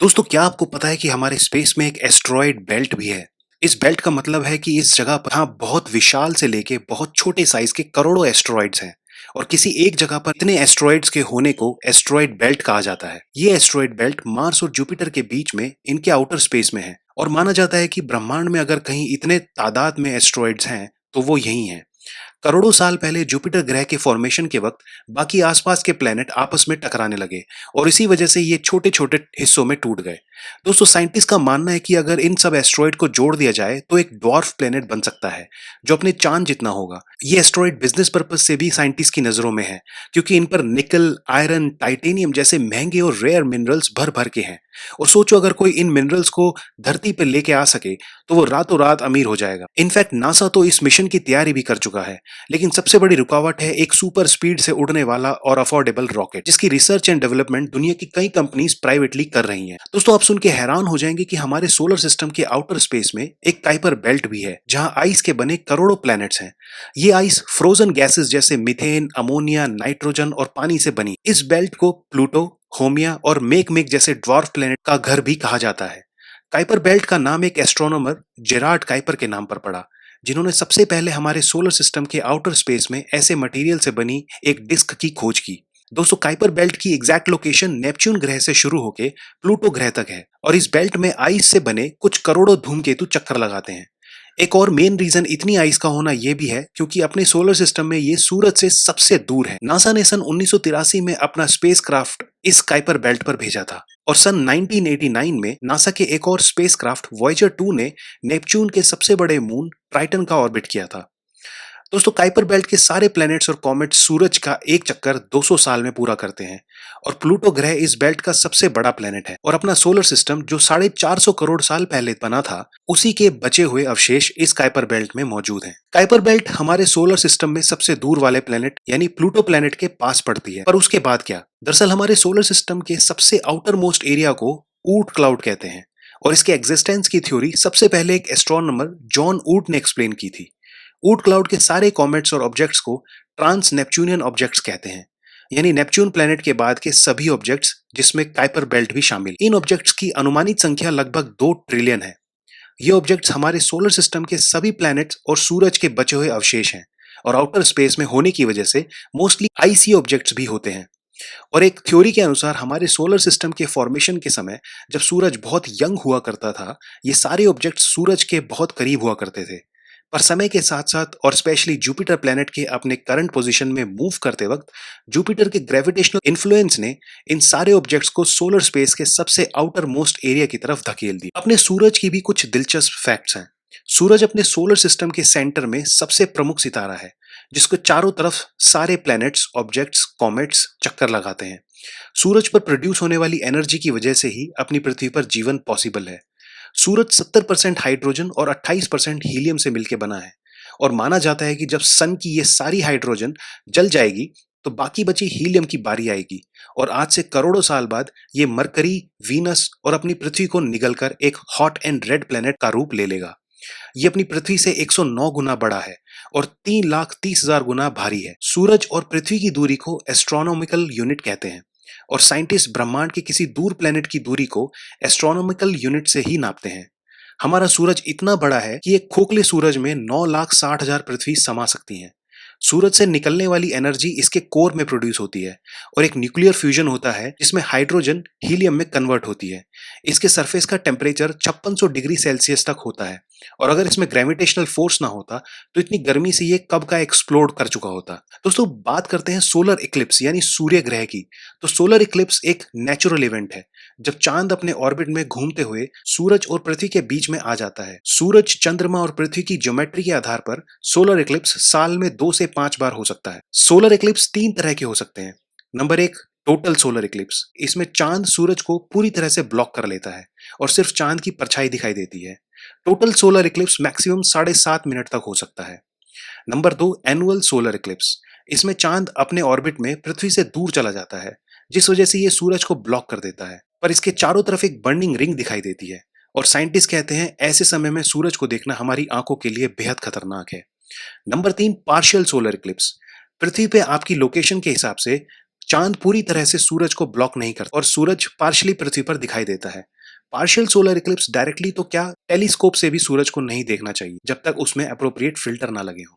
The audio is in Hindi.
दोस्तों, क्या आपको पता है कि हमारे स्पेस में एक एस्ट्रॉयड बेल्ट भी है। इस बेल्ट का मतलब है कि इस जगह पर हाँ, बहुत विशाल से लेके बहुत छोटे साइज के करोड़ों एस्ट्रॉयड्स हैं। और किसी एक जगह पर इतने एस्ट्रॉयड्स के होने को एस्ट्रॉयड बेल्ट कहा जाता है। ये एस्ट्रॉयड बेल्ट मार्स और जुपिटर के बीच में इनके आउटर स्पेस में है और माना जाता है कि ब्रह्मांड में अगर कहीं इतने तादाद में एस्ट्रॉयड्स हैं तो वो यही हैं। करोड़ों साल पहले जुपिटर ग्रह के फॉर्मेशन के वक्त बाकी आसपास के प्लेनेट आपस में टकराने लगे और इसी वजह से ये छोटे छोटे हिस्सों में टूट गए। दोस्तों, साइंटिस्ट का मानना है कि अगर इन सब एस्ट्रॉइड को जोड़ दिया जाए तो एक ड्वार्फ प्लेनेट बन सकता है जो अपने चांद जितना होगा। ये एस्ट्रॉइड बिजनेस पर्पज से भी साइंटिस्ट की नजरों में है क्योंकि इन पर निकल, आयरन, टाइटेनियम जैसे महंगे और रेयर मिनरल्स भर भर के हैं। और सोचो, अगर कोई इन मिनरल्स को धरती पर लेके आ सके तो वो रातों रात अमीर हो जाएगा। इनफैक्ट नासा तो इस मिशन की तैयारी भी कर चुका है, लेकिन सबसे बड़ी रुकावट है एक सुपर स्पीड से उड़ने वाला और अफोर्डेबल रॉकेट, जिसकी रिसर्च एंड डेवलपमेंट दुनिया की कई कंपनीज प्राइवेटली कर रही हैं। दोस्तों, आप सुन के हैरान हो जाएंगे कि हमारे सोलर सिस्टम के आउटर स्पेस में एक काइपर बेल्ट भी है जहां आइस के बने करोड़ों प्लैनेट्स हैं। ये आइस फ्रोजन गैसेस जैसे मीथेन, अमोनिया, नाइट्रोजन और पानी से बनी। इस बेल्ट को प्लूटो, होमिया और मेक जैसे ड्वार्फ प्लैनेट का घर भी कहा जाता है। काइपर बेल्ट का नाम एक एस्ट्रोनॉमर जेरार्ड काइपर के नाम पर पड़ा, जिन्होंने सबसे पहले हमारे सोलर सिस्टम के आउटर स्पेस में ऐसे मटेरियल से बनी एक डिस्क की खोज की। दोस्तों, काइपर बेल्ट की एग्जैक्ट लोकेशन नेपच्यून ग्रह से शुरू होकर प्लूटो ग्रह तक है और इस बेल्ट में आइस से बने कुछ करोड़ों धूमकेतु चक्कर लगाते हैं। एक और मेन रीजन इतनी आइस का होना यह भी है क्योंकि अपने सोलर सिस्टम में ये सूरज से सबसे दूर है। नासा ने सन 1983 में अपना स्पेसक्राफ्ट इस काइपर बेल्ट पर भेजा था और सन 1989 में नासा के एक और स्पेसक्राफ्ट वॉयेजर 2 ने नेपच्यून के सबसे बड़े मून ट्राइटन का ऑर्बिट किया था। दोस्तों, काइपर बेल्ट के सारे प्लैनेट्स और कॉमेट्स सूरज का एक चक्कर 200 साल में पूरा करते हैं और प्लूटो ग्रह इस बेल्ट का सबसे बड़ा प्लैनेट है और अपना सोलर सिस्टम जो 450 करोड़ साल पहले बना था, उसी के बचे हुए अवशेष इस काइपर बेल्ट में मौजूद हैं। काइपर बेल्ट हमारे सोलर सिस्टम में सबसे दूर वाले प्लैनेट यानी प्लूटो प्लैनेट के पास पड़ती है, पर उसके बाद क्या? दरअसल हमारे सोलर सिस्टम के सबसे आउटर मोस्ट एरिया को ऊर्ट क्लाउड कहते हैं और इसके एग्जिस्टेंस की थ्योरी सबसे पहले एक एस्ट्रोनॉमर जॉन ऊर्ट ने एक्सप्लेन की थी। ऊर्ट क्लाउड के सारे कॉमेट्स और ऑब्जेक्ट्स को ट्रांस नेपच्यूनियन ऑब्जेक्ट्स कहते हैं, यानी नेपच्यून प्लैनेट के बाद के सभी ऑब्जेक्ट्स जिसमें काइपर बेल्ट भी शामिल। इन ऑब्जेक्ट्स की अनुमानित संख्या लगभग 2 ट्रिलियन है। ये ऑब्जेक्ट्स हमारे सोलर सिस्टम के सभी प्लैनेट्स और सूरज के बचे हुए अवशेष हैं और आउटर स्पेस में होने की वजह से मोस्टली आईसी ऑब्जेक्ट्स भी होते हैं। और एक थ्योरी के अनुसार हमारे सोलर सिस्टम के फॉर्मेशन के समय जब सूरज बहुत यंग हुआ करता था, ये सारे ऑब्जेक्ट्स सूरज के बहुत करीब हुआ करते थे। पर समय के साथ साथ और स्पेशली जुपिटर प्लैनेट के अपने करंट पोजीशन में मूव करते वक्त जुपिटर के ग्रेविटेशनल इन्फ्लुएंस ने इन सारे ऑब्जेक्ट्स को सोलर स्पेस के सबसे आउटर मोस्ट एरिया की तरफ धकेल दिया। अपने सूरज की भी कुछ दिलचस्प फैक्ट्स हैं। सूरज अपने सोलर सिस्टम के सेंटर में सबसे प्रमुख सितारा है जिसको चारों तरफ सारे प्लैनेट्स, ऑब्जेक्ट्स, कॉमेट्स चक्कर लगाते हैं। सूरज पर प्रोड्यूस होने वाली एनर्जी की वजह से ही अपनी पृथ्वी पर जीवन पॉसिबल है। सूरज 70% हाइड्रोजन और 28% हीलियम से मिलकर बना है और माना जाता है कि जब सन की ये सारी हाइड्रोजन जल जाएगी तो बाकी बची हीलियम की बारी आएगी और आज से करोड़ों साल बाद ये मरकरी, वीनस और अपनी पृथ्वी को निगलकर एक हॉट एंड रेड प्लेनेट का रूप ले लेगा। ये अपनी पृथ्वी से 109 गुना बड़ा है और 3,30,000 गुना भारी है। सूरज और पृथ्वी की दूरी को एस्ट्रोनॉमिकल यूनिट कहते हैं और साइंटिस्ट ब्रह्मांड के किसी दूर प्लेनेट की दूरी को एस्ट्रोनॉमिकल यूनिट से ही नापते हैं। हमारा सूरज इतना बड़ा है कि एक खोखले सूरज में 9,60,000 पृथ्वी समा सकती हैं। सूरज से निकलने वाली एनर्जी इसके कोर में प्रोड्यूस होती है और एक न्यूक्लियर फ्यूजन होता है जिसमें हाइड्रोजन हीलियम में कन्वर्ट होती है। इसके सरफेस का टेम्परेचर 5600 डिग्री सेल्सियस तक होता है और अगर इसमें ग्रेविटेशनल फोर्स ना होता तो इतनी गर्मी से ये कब का एक्सप्लोड कर चुका होता। दोस्तों, बात करते हैं सोलर इक्लिप्स यानी सूर्य ग्रह की। तो सोलर इक्लिप्स एक नेचुरल इवेंट है जब चांद अपने ऑर्बिट में घूमते हुए सूरज और पृथ्वी के बीच में आ जाता है। सूरज, चंद्रमा और पृथ्वी की ज्योमेट्री के आधार पर सोलर इक्लिप्स साल में 2 से 5 बार हो सकता है। सोलर इक्लिप्स 3 तरह के हो सकते हैं। Number 1, total solar Eclipse. इसमें चांद सूरज को पूरी तरह से ब्लॉक कर लेता है और सिर्फ चांद की परछाई दिखाई देती है। Total solar Eclipse maximum 7.5 minute तक हो सकता है। Number 2, annual solar Eclipse. इसमें चांद अपने ऑर्बिट में पृथ्वी से दूर चला जाता है जिस वजह से ये सूरज को ब्लॉक कर देता है, पर इसके चारों तरफ एक बर्निंग रिंग दिखाई देती है और साइंटिस्ट कहते हैं ऐसे समय में सूरज को देखना हमारी आंखों के लिए बेहद खतरनाक है। Number 3, partial solar eclipse. पृथ्वी पे आपकी लोकेशन के हिसाब से चांद पूरी तरह से सूरज को ब्लॉक नहीं करता और सूरज पार्शियली पृथ्वी पर दिखाई देता है। पार्शियल सोलर इक्लिप्स डायरेक्टली तो क्या, टेलीस्कोप से भी सूरज को नहीं देखना चाहिए जब तक उसमें अप्रोप्रिएट फिल्टर ना लगे हों।